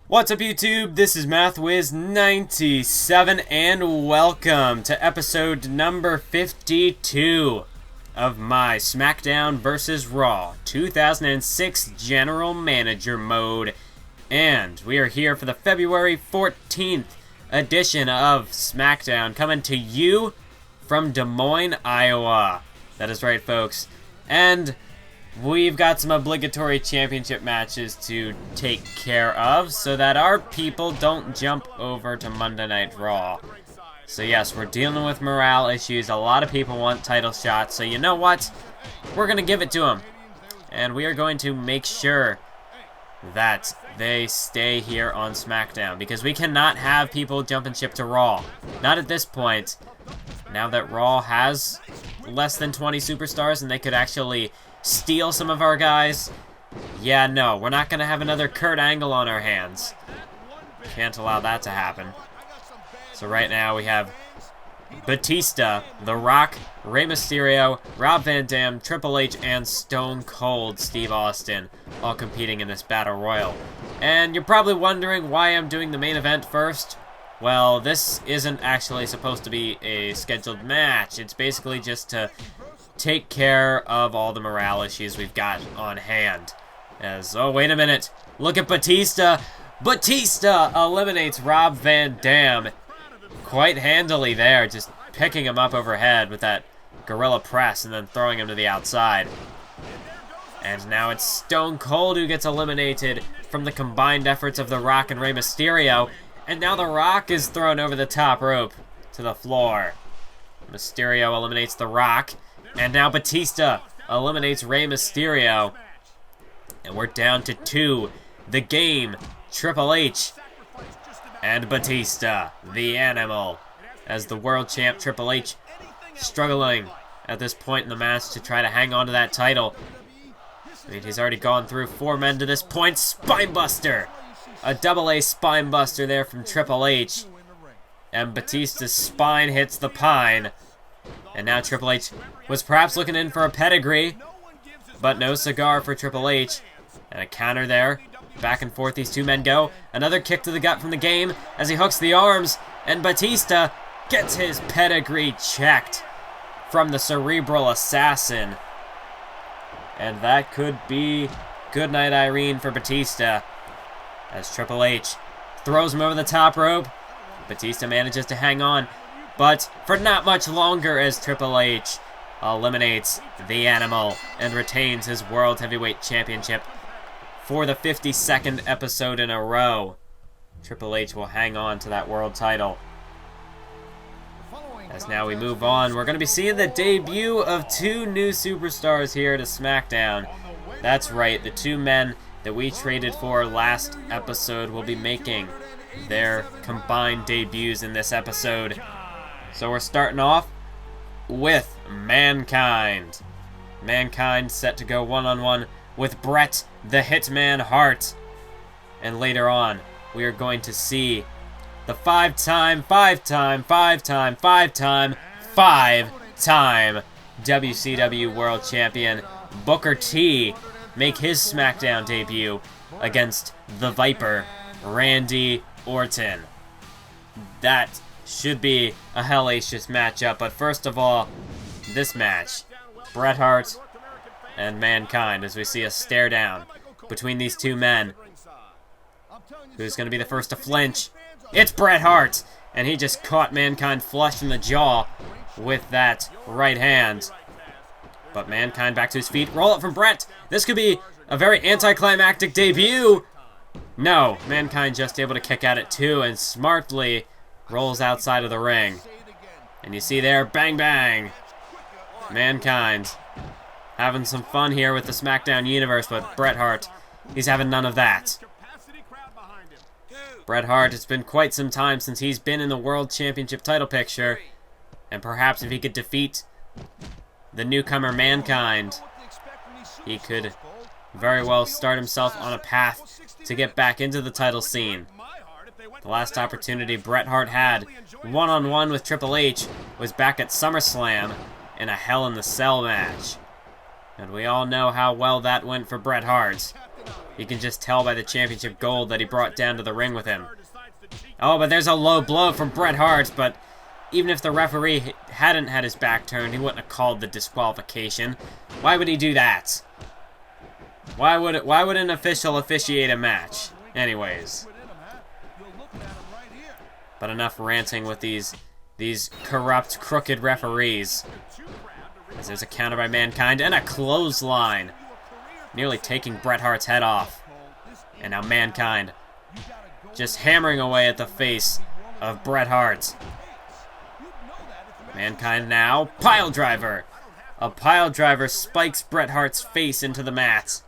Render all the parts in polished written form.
What's up, YouTube? This is MathWiz97 and welcome to episode number 52 of my SmackDown vs. Raw 2006 General Manager mode. And we are here for the February 14th edition of SmackDown, coming to you from Des Moines, Iowa. That is right, folks. And we've got some obligatory championship matches to take care of so that our people don't jump over to Monday Night Raw. So yes, we're dealing with morale issues. A lot of people want title shots, so you know what? We're going to give it to them. And we are going to make sure that they stay here on SmackDown, because we cannot have people jumping ship to Raw. Not at this point. Now that Raw has less than 20 superstars and they could actually steal some of our guys. Yeah, no, we're not going to have another Kurt Angle on our hands. Can't allow that to happen. So right now we have Batista, The Rock, Rey Mysterio, Rob Van Dam, Triple H, and Stone Cold Steve Austin all competing in this Battle Royal. And you're probably wondering why I'm doing the main event first. Well, this isn't actually supposed to be a scheduled match. It's basically just to take care of all the morale issues we've got on hand. Oh, wait a minute. Look at Batista. Batista eliminates Rob Van Dam quite handily there, just picking him up overhead with that gorilla press and then throwing him to the outside. And now it's Stone Cold who gets eliminated from the combined efforts of The Rock and Rey Mysterio. And now The Rock is thrown over the top rope to the floor. Mysterio eliminates The Rock. And now Batista eliminates Rey Mysterio. And we're down to 2. The Game, Triple H, and Batista, the Animal. As the world champ Triple H struggling at this point in the match to try to hang on to that title. I mean, he's already gone through 4 men to this point. Spinebuster! A double-A spinebuster there from Triple H. And Batista's spine hits the pine. And now Triple H was perhaps looking in for a pedigree, but no cigar for Triple H. And a counter there. Back and forth these two men go. Another kick to the gut from the Game as he hooks the arms. And Batista gets his pedigree checked from the Cerebral Assassin. And that could be Goodnight Irene for Batista, as Triple H throws him over the top rope. Batista manages to hang on, but for not much longer, as Triple H eliminates the Animal and retains his World Heavyweight Championship for the 52nd episode in a row. Triple H will hang on to that world title. As now we move on, we're going to be seeing the debut of 2 new superstars here to SmackDown. That's right, the 2 men that we traded for last episode will be making their combined debuts in this episode. So we're starting off with Mankind. Mankind set to go one-on-one with Bret the Hitman Hart. And later on, we are going to see the 5-time WCW World Champion Booker T make his SmackDown debut against the Viper, Randy Orton. That should be a hellacious matchup, but first of all, this match, Bret Hart and Mankind, as we see a stare down between these 2 men. Who's going to be the first to flinch? It's Bret Hart, and he just caught Mankind flush in the jaw with that right hand. But Mankind back to his feet. Roll up from Bret. This could be a very anticlimactic debut. No, Mankind just able to kick at it too, and smartly rolls outside of the ring. And you see there, bang bang. Mankind having some fun here with the SmackDown universe, but Bret Hart, he's having none of that. Bret Hart, it's been quite some time since he's been in the World Championship title picture, and perhaps if he could defeat the newcomer Mankind, he could very well start himself on a path to get back into the title scene. The last opportunity Bret Hart had one-on-one with Triple H was back at SummerSlam in a Hell in the Cell match. And we all know how well that went for Bret Hart. You can just tell by the championship gold that he brought down to the ring with him. Oh, but there's a low blow from Bret Hart, but even if the referee hadn't had his back turned, he wouldn't have called the disqualification. Why would he do that? Why would an official officiate a match? Anyways. But enough ranting with these corrupt, crooked referees. As there's a counter by Mankind and a clothesline. Nearly taking Bret Hart's head off. And now Mankind just hammering away at the face of Bret Hart. Mankind now, pile driver. A pile driver spikes Bret Hart's face into the mat.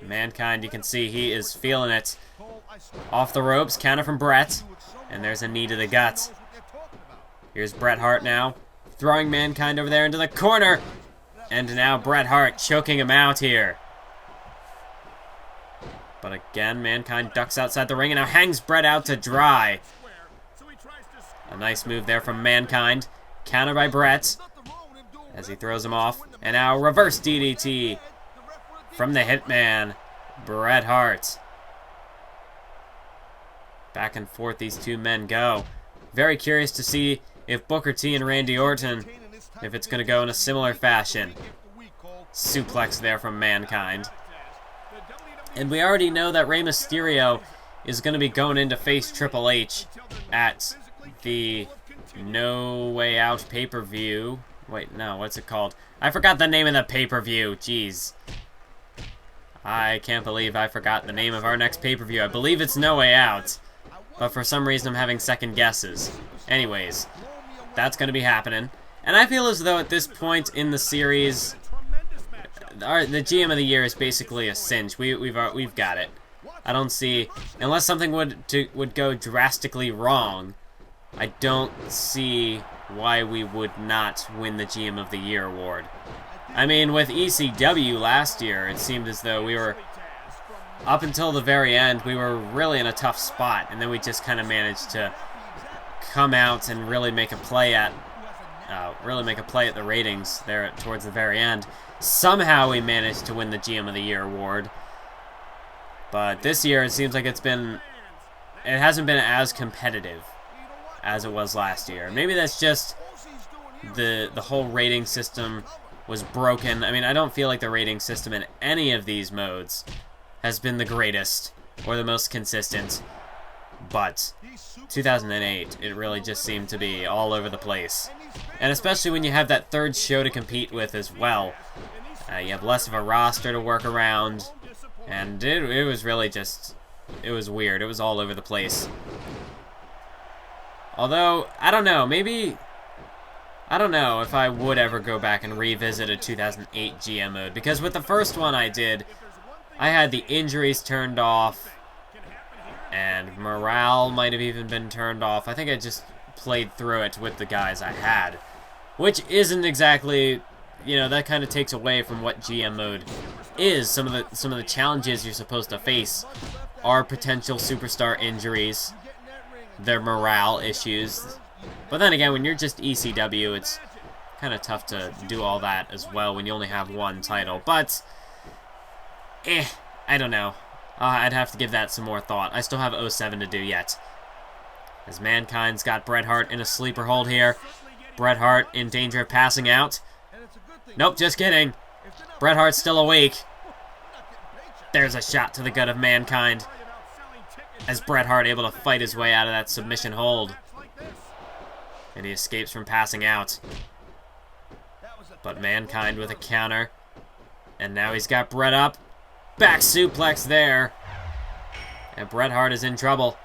Mankind, you can see he is feeling it. Off the ropes, counter from Bret. And there's a knee to the gut. Here's Bret Hart now, throwing Mankind over there into the corner. And now Bret Hart choking him out here. But again, Mankind ducks outside the ring and now hangs Bret out to dry. A nice move there from Mankind. Counter by Bret as he throws him off. And now reverse DDT from the Hitman, Bret Hart. Back and forth these two men go. Very curious to see if Booker T and Randy Orton, if it's going to go in a similar fashion. Suplex there from Mankind. And we already know that Rey Mysterio is going to be going in to face Triple H at the No Way Out pay-per-view. Wait, no, what's it called? I forgot the name of the pay-per-view. Jeez. I can't believe I forgot the name of our next pay-per-view. I believe it's No Way Out. But for some reason I'm having second guesses. Anyways, that's going to be happening. And I feel as though at this point in the series, the GM of the Year is basically a cinch. We've got it. I don't see, unless something would go drastically wrong, I don't see why we would not win the GM of the Year award. I mean, with ECW last year, it seemed as though we were, up until the very end, we were really in a tough spot, and then we just kind of managed to come out and really make a play at the ratings there towards the very end. Somehow we managed to win the GM of the Year award. But this year it seems like it hasn't been as competitive as it was last year. Maybe that's just the whole rating system was broken. I mean, I don't feel like the rating system in any of these modes has been the greatest or the most consistent. But 2008, it really just seemed to be all over the place. And especially when you have that third show to compete with as well. You have less of a roster to work around. And it was really just, it was weird. It was all over the place. Although, I don't know, maybe, I don't know if I would ever go back and revisit a 2008 GM mode. Because with the first one I did, I had the injuries turned off. And morale might have even been turned off. I think I just played through it with the guys I had. Which isn't exactly, you know, that kind of takes away from what GM mode is. Some of the challenges you're supposed to face are potential superstar injuries, their morale issues. But then again, when you're just ECW, it's kind of tough to do all that as well when you only have one title. But, I don't know. I'd have to give that some more thought. I still have 07 to do yet. As Mankind's got Bret Hart in a sleeper hold here. Bret Hart in danger of passing out. Nope, just kidding. Bret Hart's still awake. There's a shot to the gut of Mankind. As Bret Hart able to fight his way out of that submission hold. And he escapes from passing out. But Mankind with a counter. And now he's got Bret up. Back suplex there. And Bret Hart is in trouble.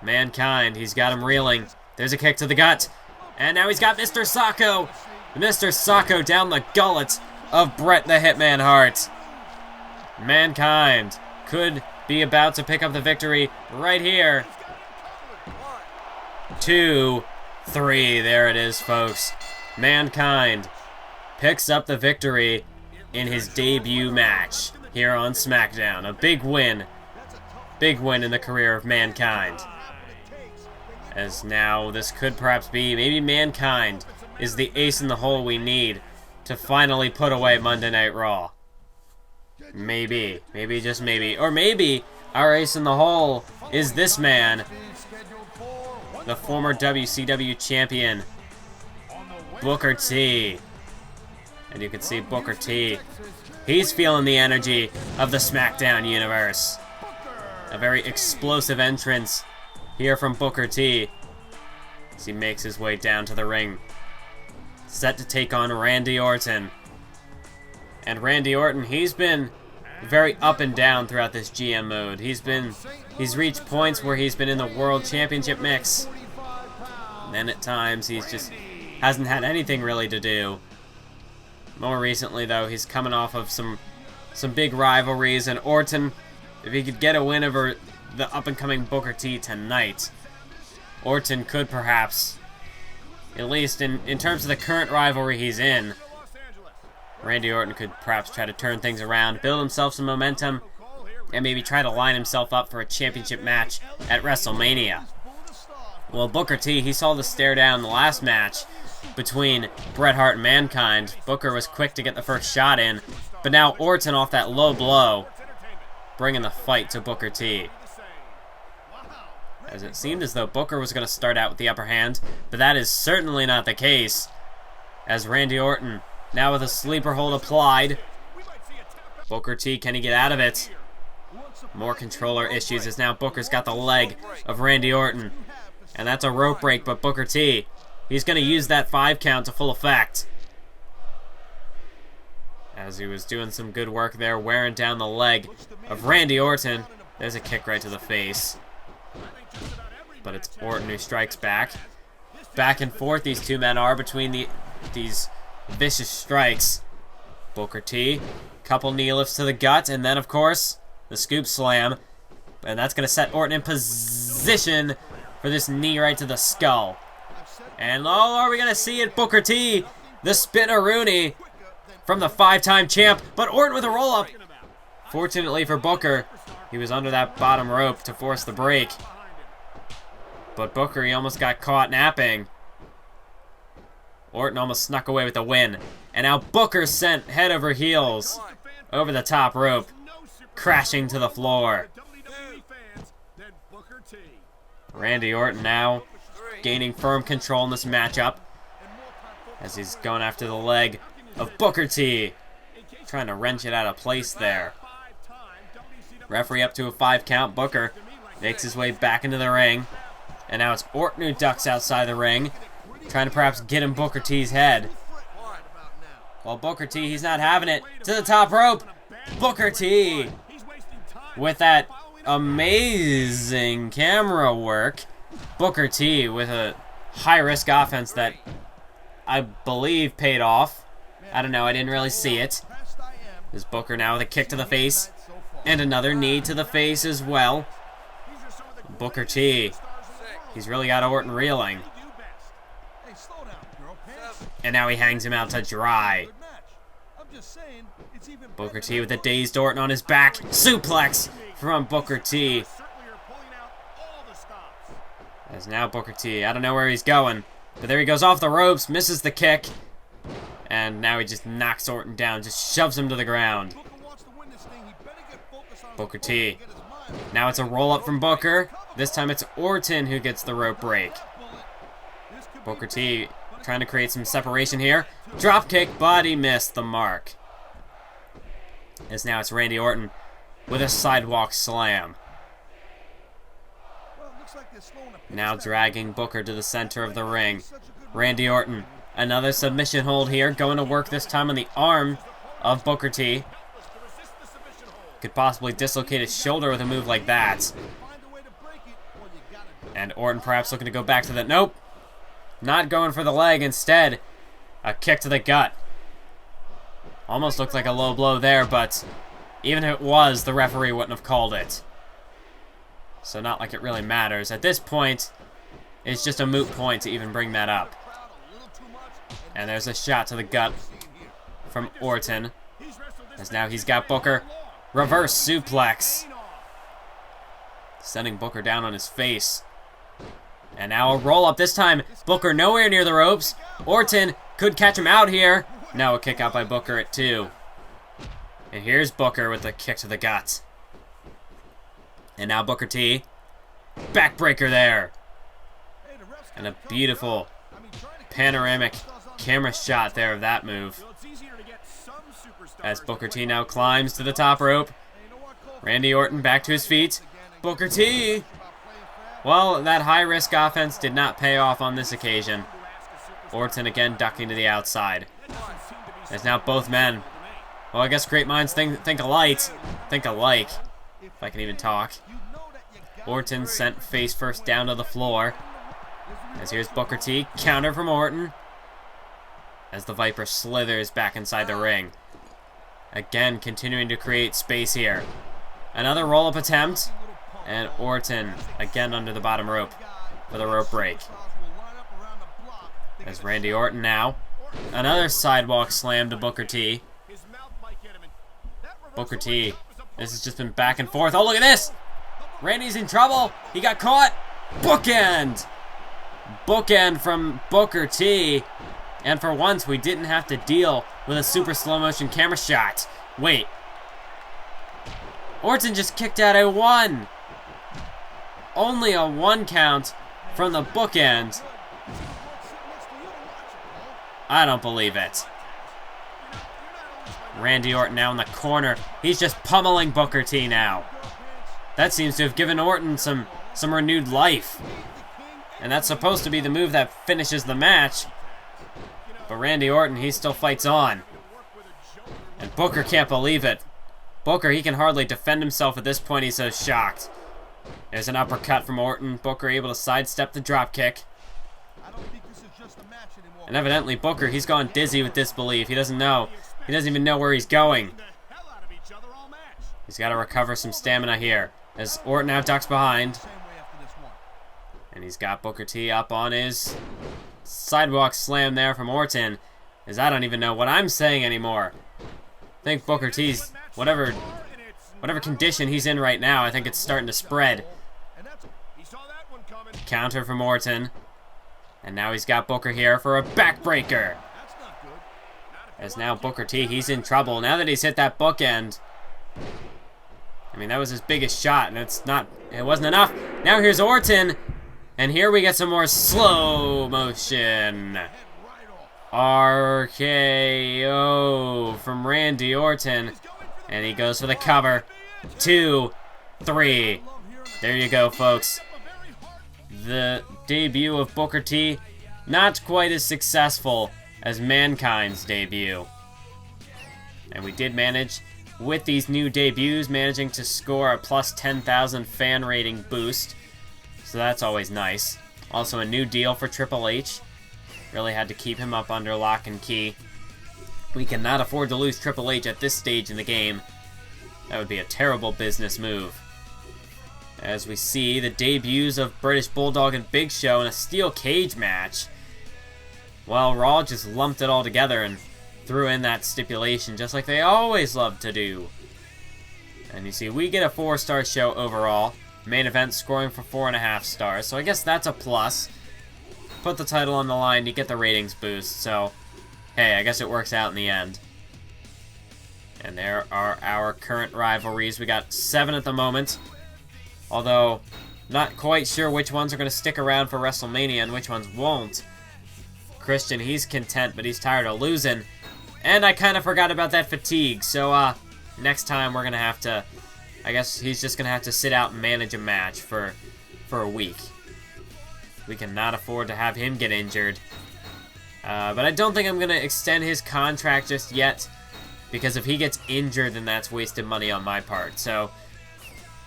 Mankind, he's got him reeling. There's a kick to the gut. And now he's got Mr. Sacco. Mr. Sacco down the gullet of Bret the Hitman Hart. Mankind could be about to pick up the victory right here. 2, 3, there it is, folks. Mankind picks up the victory in his debut match here on SmackDown. A big win. Big win in the career of Mankind. As now this could perhaps be, maybe Mankind is the ace in the hole we need to finally put away Monday Night Raw. Maybe. Maybe, just maybe. Or maybe our ace in the hole is this man. The former WCW champion, Booker T. And you can see Booker T. He's feeling the energy of the SmackDown universe. A very explosive entrance here from Booker T as he makes his way down to the ring. Set to take on Randy Orton. And Randy Orton, he's been very up and down throughout this GM mode. He's reached points where he's been in the World Championship mix. And then at times he's just hasn't had anything really to do. More recently though, he's coming off of some big rivalries, and Orton, if he could get a win over the up-and-coming Booker T tonight, Orton could perhaps, at least in terms of the current rivalry he's in, Randy Orton could perhaps try to turn things around, build himself some momentum, and maybe try to line himself up for a championship match at WrestleMania. Well, Booker T, he saw the stare down in the last match between Bret Hart and Mankind. Booker was quick to get the first shot in, but now Orton off that low blow, bringing the fight to Booker T. As it seemed as though Booker was going to start out with the upper hand, but that is certainly not the case, as Randy Orton, now with a sleeper hold applied. Booker T, can he get out of it? More controller issues as now Booker's got the leg of Randy Orton. And that's a rope break, but Booker T, he's going to use that 5 count to full effect. As he was doing some good work there, wearing down the leg of Randy Orton. There's a kick right to the face. But it's Orton who strikes back. Back and forth these two men are between these vicious strikes. Booker T, couple knee lifts to the gut, and then of course the scoop slam, and that's going to set Orton in position for this knee right to the skull. And oh, are we going to see it? Booker T, the spinneroonie from the 5-time champ, but Orton with a roll-up. Fortunately for Booker, he was under that bottom rope to force the break. But Booker, he almost got caught napping. Orton almost snuck away with the win. And now Booker sent head over heels over the top rope, crashing to the floor. Randy Orton now gaining firm control in this matchup as he's going after the leg of Booker T, trying to wrench it out of place there. Referee up to a 5 count. Booker makes his way back into the ring, and now it's Orton who ducks outside the ring, trying to perhaps get in Booker T's head. Well, Booker T, he's not having it. To the top rope. Booker T with that amazing camera work. Booker T with a high-risk offense that I believe paid off. I don't know, I didn't really see it. There's Booker now with a kick to the face and another knee to the face as well. Booker T, he's really got Orton reeling. And now he hangs him out to dry. Booker T with a dazed Orton on his back. Suplex from Booker T. As now Booker T, I don't know where he's going, but there he goes off the ropes, misses the kick. And now he just knocks Orton down, just shoves him to the ground. Booker T. Now it's a roll-up from Booker. This time it's Orton who gets the rope break. Booker T trying to create some separation here. Drop kick, but he missed the mark. As now it's Randy Orton with a sidewalk slam. Now dragging Booker to the center of the ring. Randy Orton, another submission hold here, going to work this time on the arm of Booker T. Could possibly dislocate his shoulder with a move like that. And Orton perhaps looking to go back to the... Nope. Not going for the leg. Instead, a kick to the gut. Almost looked like a low blow there, but even if it was, the referee wouldn't have called it. So not like it really matters. At this point, it's just a moot point to even bring that up. And there's a shot to the gut from Orton. As now he's got Booker. Reverse suplex. Sending Booker down on his face. And now a roll-up. This time, Booker nowhere near the ropes. Orton could catch him out here. Now a kick out by Booker at 2. And here's Booker with the kick to the gut. And now Booker T. Backbreaker there. And a beautiful panoramic camera shot there of that move. As Booker T now climbs to the top rope. Randy Orton back to his feet. Booker T. Well, that high-risk offense did not pay off on this occasion. Orton again ducking to the outside. As now both men. Well, I guess great minds think alike. Think alike. If I can even talk. Orton sent face first down to the floor. As here's Booker T. Counter from Orton. As the Viper slithers back inside the ring. Again, continuing to create space here. Another roll-up attempt. And Orton again under the bottom rope for the rope break. As Randy Orton now. Another sidewalk slam to Booker T. Booker T. This has just been back and forth. Oh, look at this! Randy's in trouble. He got caught. Bookend! Bookend from Booker T. And for once, we didn't have to deal with a super slow motion camera shot. Wait. Orton just kicked out a 1. Only a 1 count from the bookend. I don't believe it. Randy Orton now in the corner. He's just pummeling Booker T now. That seems to have given Orton some renewed life. And that's supposed to be the move that finishes the match. But Randy Orton, he still fights on. And Booker can't believe it. Booker, he can hardly defend himself at this point. He's so shocked. There's an uppercut from Orton. Booker able to sidestep the dropkick. And evidently Booker, he's gone dizzy with disbelief. He doesn't know. He doesn't even know where he's going. He's got to recover some stamina here. As Orton now ducks behind. And he's got Booker T up on his sidewalk slam there from Orton. As I don't even know what I'm saying anymore. I think Booker T's, whatever condition he's in right now, I think it's starting to spread. Counter from Orton. And now he's got Booker here for a backbreaker. As now Booker T, he's in trouble. Now that he's hit that bookend. I mean, that was his biggest shot, and it wasn't enough. Now here's Orton. And here we get some more slow motion. RKO from Randy Orton. And he goes for the cover. 2, 3. There you go, folks. The debut of Booker T, not quite as successful as Mankind's debut. And we did manage, with these new debuts, managing to score a plus 10,000 fan rating boost. So that's always nice. Also a new deal for Triple H. Really had to keep him up under lock and key. We cannot afford to lose Triple H at this stage in the game. That would be a terrible business move. As we see the debuts of British Bulldog and Big Show in a steel cage match. Well, Raw just lumped it all together and threw in that stipulation just like they always love to do. And you see, we get a 4-star show overall. Main event scoring for 4.5 stars, so I guess that's a plus. Put the title on the line, you get the ratings boost, so hey, I guess it works out in the end. And there are our current rivalries. We got 7 at the moment. Although, not quite sure which ones are going to stick around for WrestleMania and which ones won't. Christian, he's content, but he's tired of losing. And I kind of forgot about that fatigue, so next time we're going to have to, I guess he's just going to have to sit out and manage a match for a week. We cannot afford to have him get injured. But I don't think I'm going to extend his contract just yet, because if he gets injured, then that's wasted money on my part. So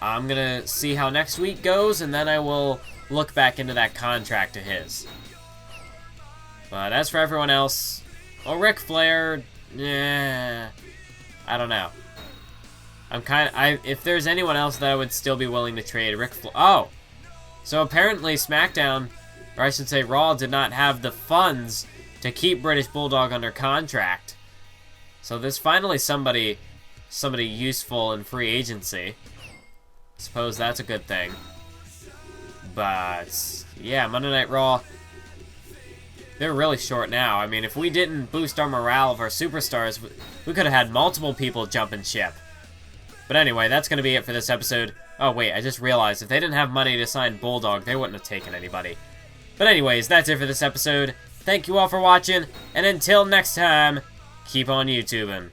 I'm going to see how next week goes, and then I will look back into that contract of his. But as for everyone else, well, Ric Flair, I don't know. If there's anyone else that I would still be willing to trade, Ric Flair. Oh! So apparently SmackDown, or I should say Raw, did not have the funds to keep British Bulldog under contract. So there's finally somebody useful in free agency. Suppose that's a good thing. But yeah, Monday Night Raw. they're really short now. I mean, if we didn't boost our morale of our superstars, we could have had multiple people jumping ship. But anyway, that's going to be it for this episode. Oh, wait, I just realized if they didn't have money to sign Bulldog, they wouldn't have taken anybody. But anyways, that's it for this episode. Thank you all for watching, and until next time, keep on YouTubing.